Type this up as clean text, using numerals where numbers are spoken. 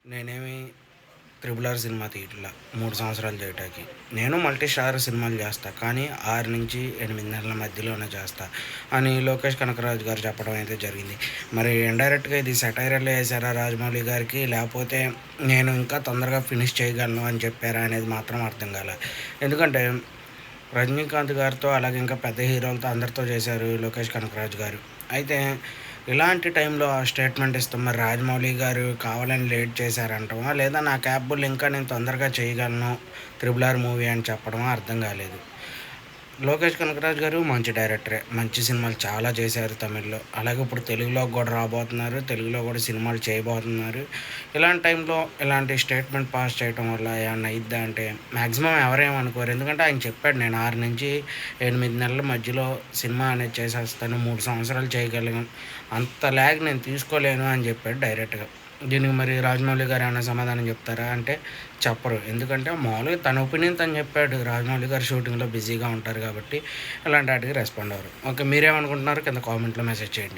నేనేమి 'triple R' cinema తీయట్లా 3 సంవత్సరాలు చేయటానికి. నేను మల్టీ స్టారర్ సినిమాలు చేస్తా. కానీ 6-8 నెలల మధ్యలోనే చేస్తా అని లోకేష్ కనకరాజు గారు చెప్పడం అయితే జరిగింది. మరి ఇండైరెక్ట్‌గా ఇది సెటైరల్ ఏసారా రాజమౌళి గారికి? లేపోతే నేను ఇంకా తొందరగా ఫినిష్ చేయగలను అని చెప్పారా అనేది మాత్రం అర్థం కాలే. ఎందుకంటే రజనీకాంత్ గారితో అలాగే ఇంకా పెద్ద హీరోలతో అందరితో చేశారు లోకేష్ కనకరాజు గారు. అయితే ఇలాంటి టైంలో ఆ స్టేట్మెంట్ ఇస్తాం. మరి రాజమౌళి గారు కావాలని లేట్ చేశారంటమా? లేదా నా క్యాపబుల్ ఇంకా నేను తొందరగా చేయగలను 'త్రిబుల్ ఆర్' మూవీ అని చెప్పడమా అర్థం కాలేదు. లోకేష్ కనకరాజు గారు మంచి డైరెక్టరే. మంచి సినిమాలు చాలా చేశారు తమిళ్‌లో. అలాగే ఇప్పుడు తెలుగులో కూడా రాబోతున్నారు. తెలుగులో కూడా సినిమాలు చేయబోతున్నారు. ఇలాంటి టైంలో ఇలాంటి స్టేట్మెంట్ పాస్ చేయటం వల్ల ఏమన్నా అయ్యిద్దా అంటే మాక్సిమం ఎవరేమనుకోరు. ఎందుకంటే ఆయన చెప్పాడు, నేను 6-8 నెలల మధ్యలో సినిమా అనేది చేసేస్తాను. 3 సంవత్సరాలు చేయగలను. అంత ల్యాగ్ నేను తీసుకోలేను అని చెప్పాడు డైరెక్ట్‌గా. దీనికి మరి రాజమౌళి గారు ఏమన్నా సమాధానం చెప్తారా అంటే చెప్పరు. ఎందుకంటే మామూలుగా తన ఒపీనియన్ తను చెప్పాడు. రాజమౌళి గారు షూటింగ్‌లో బిజీగా ఉంటారు కాబట్టి ఇలాంటి ఆటికి రెస్పాండ్ అవ్వరు. ఓకే, మీరేమనుకుంటున్నారో కింద కామెంట్‌లో మెసేజ్ చేయండి.